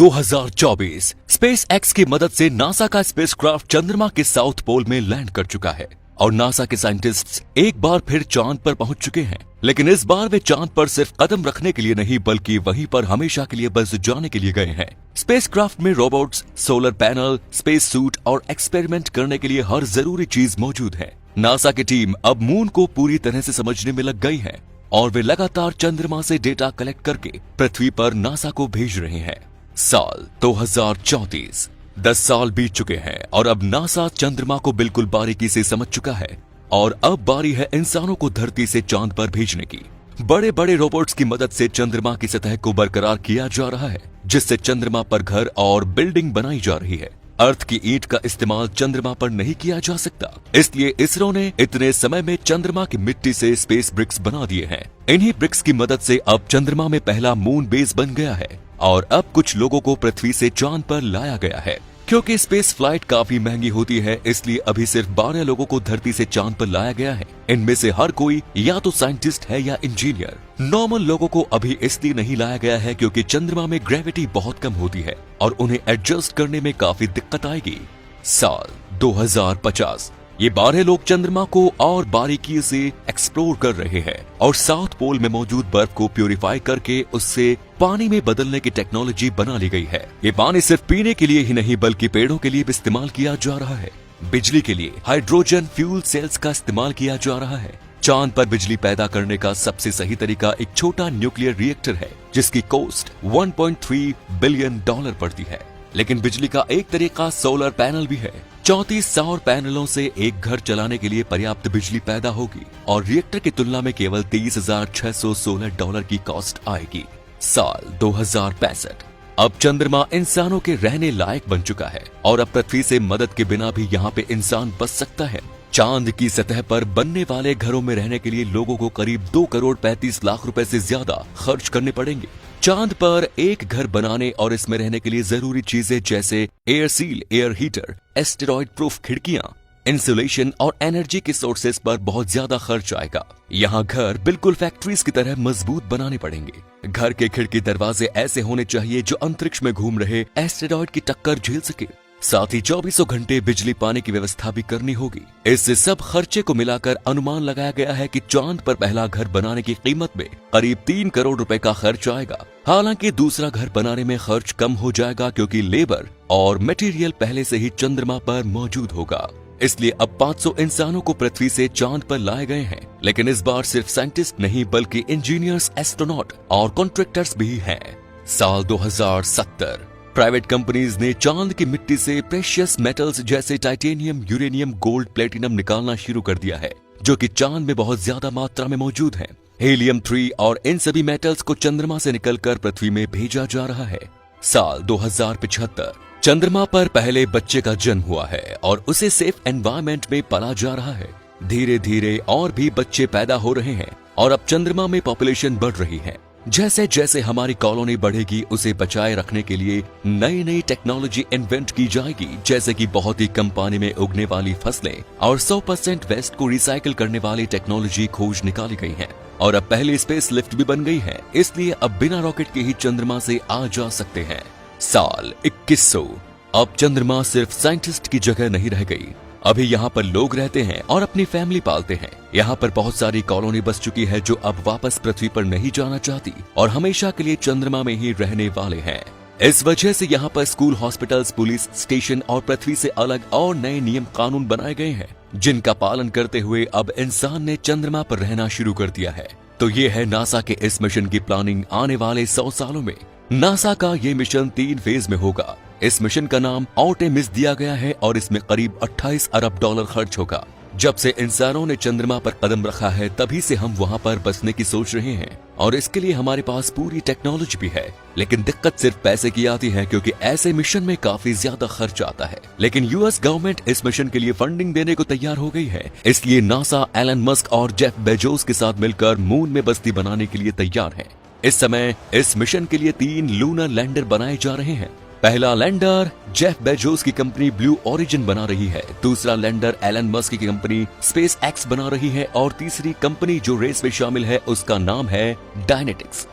2024 space x की मदद से नासा का स्पेसक्राफ्ट चंद्रमा के साउथ पोल में लैंड कर चुका है और नासा के साइंटिस्ट्स एक बार फिर चांद पर पहुंच चुके हैं। लेकिन इस बार वे चांद पर सिर्फ कदम रखने के लिए नहीं बल्कि वहीं पर हमेशा के लिए बस जाने के लिए गए हैं। स्पेसक्राफ्ट में robots, solar panel, space suit और एक्सपेरिमेंट करने के लिए हर जरूरी चीज मौजूद है। नासा की टीम अब मून को पूरी तरह से समझने में लग गई है और वे लगातार चंद्रमा से डेटा कलेक्ट करके पृथ्वी पर नासा को भेज रहे हैं। साल 2034, 10 साल बीत चुके हैं और अब नासा चंद्रमा को बिल्कुल बारीकी से समझ चुका है और अब बारी है इंसानों को धरती से चांद पर भेजने की। बड़े बड़े रोबोट्स की मदद से चंद्रमा की सतह को बरकरार किया जा रहा है, जिससे चंद्रमा पर घर और बिल्डिंग बनाई जा रही है। अर्थ की ईंट का इस्तेमाल चंद्रमा पर नहीं किया जा सकता, इसलिए इसरो ने इतने समय में चंद्रमा की मिट्टी से स्पेस ब्रिक्स बना दिए हैं। इन्हीं ब्रिक्स की मदद से अब चंद्रमा में पहला मून बेस बन गया है और अब कुछ लोगों को पृथ्वी से चांद पर लाया गया है। क्योंकि स्पेस फ्लाइट काफी महंगी होती है, इसलिए अभी सिर्फ 12 लोगों को धरती से चांद पर लाया गया है। इनमें से हर कोई या तो साइंटिस्ट है या इंजीनियर। नॉर्मल लोगों को अभी इसलिए नहीं लाया गया है क्योंकि चंद्रमा में ग्रेविटी बहुत कम होती है और उन्हें एडजस्ट करने में काफी दिक्कत आएगी। साल 2050, ये 12 लोग चंद्रमा को और बारीकी से एक्सप्लोर कर रहे हैं और साउथ पोल में मौजूद बर्फ को प्यूरिफाई करके उससे पानी में बदलने की टेक्नोलॉजी बना ली गई है। ये पानी सिर्फ पीने के लिए ही नहीं बल्कि पेड़ों के लिए भी इस्तेमाल किया जा रहा है। बिजली के लिए हाइड्रोजन फ्यूल सेल्स का इस्तेमाल किया जा रहा है। चांद पर बिजली पैदा करने का सबसे सही तरीका एक छोटा न्यूक्लियर रिएक्टर है, जिसकी कॉस्ट $1.3 बिलियन पड़ती है। लेकिन बिजली का एक तरीका सोलर पैनल भी है। 34 सौर पैनलों से एक घर चलाने के लिए पर्याप्त बिजली पैदा होगी और रिएक्टर की तुलना में केवल $30,616 की कॉस्ट आएगी। साल 2065, अब चंद्रमा इंसानों के रहने लायक बन चुका है और अब पृथ्वी से मदद के बिना भी यहाँ पे इंसान बच सकता है। चांद की सतह पर बनने वाले घरों में रहने के लिए लोगों को करीब 2,35,00,000 रुपए से ज्यादा खर्च करने पड़ेंगे। चांद पर एक घर बनाने और इसमें रहने के लिए जरूरी चीजें जैसे air seal, air heater, asteroid proof खिड़कियां, इंसुलेशन और एनर्जी के सोर्सेस पर बहुत ज्यादा खर्च आएगा। यहाँ घर बिल्कुल फैक्ट्रीज की तरह मजबूत बनाने पड़ेंगे। घर के खिड़की दरवाजे ऐसे होने चाहिए जो अंतरिक्ष में घूम रहे एस्टेरॉइड की टक्कर झेल सके। साथ ही 24 घंटे बिजली पाने की व्यवस्था भी करनी होगी। इस सब खर्चे को मिलाकर अनुमान लगाया गया है कि चांद पर पहला घर बनाने की कीमत में करीब 3 करोड़ रुपए का खर्च आएगा। हालांकि दूसरा घर बनाने में खर्च कम हो जाएगा क्योंकि लेबर और मटेरियल पहले से ही चंद्रमा पर मौजूद होगा। इसलिए अब 500 इंसानों को पृथ्वी से चांद पर लाए गए हैं। लेकिन इस बार सिर्फ साइंटिस्ट नहीं बल्कि इंजीनियर्स, एस्ट्रोनॉट और कॉन्ट्रैक्टर्स भी हैं। साल 2070, प्राइवेट कंपनीज ने चांद की मिट्टी से प्रेशियस मेटल्स जैसे टाइटेनियम, यूरेनियम, गोल्ड, प्लेटिनम निकालना शुरू कर दिया है, जो कि चांद में बहुत ज्यादा मात्रा में मौजूद है। हीलियम 3 और इन सभी मेटल्स को चंद्रमा से निकलकर पृथ्वी में भेजा जा रहा है। साल 2075, चंद्रमा पर पहले बच्चे का जन्म हुआ है और उसे सेफ एनवायरनमेंट में पाला जा रहा है। धीरे धीरे और भी बच्चे पैदा हो रहे हैं और अब चंद्रमा में पॉपुलेशन बढ़ रही है। जैसे जैसे हमारी कॉलोनी बढ़ेगी, उसे बचाए रखने के लिए नई नई टेक्नोलॉजी इन्वेंट की जाएगी, जैसे कि बहुत ही कम पानी में उगने वाली फसलें और 100% वेस्ट को रिसाइकिल करने वाली टेक्नोलॉजी खोज निकाली गई है। और अब पहली स्पेस लिफ्ट भी बन गई है, इसलिए अब बिना रॉकेट के ही चंद्रमा से आ जा सकते हैं। साल 2100, अब चंद्रमा सिर्फ साइंटिस्ट की जगह नहीं रह गई। अभी यहाँ पर लोग रहते हैं और अपनी फैमिली पालते हैं। यहाँ पर बहुत सारी कॉलोनी बस चुकी है जो अब वापस पृथ्वी पर नहीं जाना चाहती और हमेशा के लिए चंद्रमा में ही रहने वाले हैं। इस वजह से यहाँ पर स्कूल, हॉस्पिटल्स, पुलिस स्टेशन और पृथ्वी से अलग और नए नियम कानून बनाए गए हैं, जिनका पालन करते हुए अब इंसान ने चंद्रमा पर रहना शुरू कर दिया है। तो ये है नासा के इस मिशन की प्लानिंग आने वाले 100 सालों में। नासा का ये मिशन 3 फेज में होगा। इस मिशन का नाम आर्टेमिस दिया गया है और इसमें करीब $28 अरब खर्च होगा। जब से इंसानों ने चंद्रमा पर कदम रखा है, तभी से हम वहां पर बसने की सोच रहे हैं और इसके लिए हमारे पास पूरी टेक्नोलॉजी भी है। लेकिन दिक्कत सिर्फ पैसे की आती है क्योंकि ऐसे मिशन में काफी ज्यादा खर्च आता है। लेकिन यूएस गवर्नमेंट इस मिशन के लिए फंडिंग देने को तैयार हो गई है, इसलिए नासा एलन मस्क और जेफ बेजोस के साथ मिलकर मून में बस्ती बनाने के लिए तैयार है। इस समय इस मिशन के लिए 3 लूनर लैंडर बनाए जा रहे हैं। पहला लैंडर जेफ बेजोस की कंपनी ब्लू ओरिजिन बना रही है, दूसरा लैंडर एलन मस्क की कंपनी स्पेस एक्स बना रही है और तीसरी कंपनी जो रेस में शामिल है उसका नाम है डायनेटिक्स।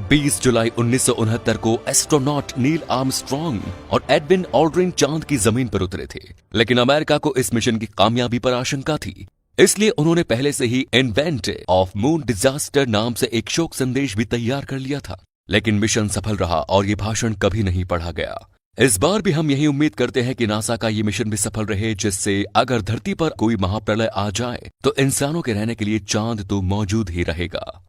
20 जुलाई 1969 को एस्ट्रोनॉट नील आर्मस्ट्रॉन्ग और एडविन ऑल्ड्रिन चांद की जमीन पर उतरे थे, लेकिन अमेरिका को इस मिशन की कामयाबी पर आशंका थी। इसलिए उन्होंने पहले से ही इन्वेंट ऑफ मून डिजास्टर नाम से एक शोक संदेश भी तैयार कर लिया था। लेकिन मिशन सफल रहा और ये भाषण कभी नहीं पढ़ा गया। इस बार भी हम यही उम्मीद करते हैं कि नासा का ये मिशन भी सफल रहे, जिससे अगर धरती पर कोई महाप्रलय आ जाए तो इंसानों के रहने के लिए चांद तो मौजूद ही रहेगा।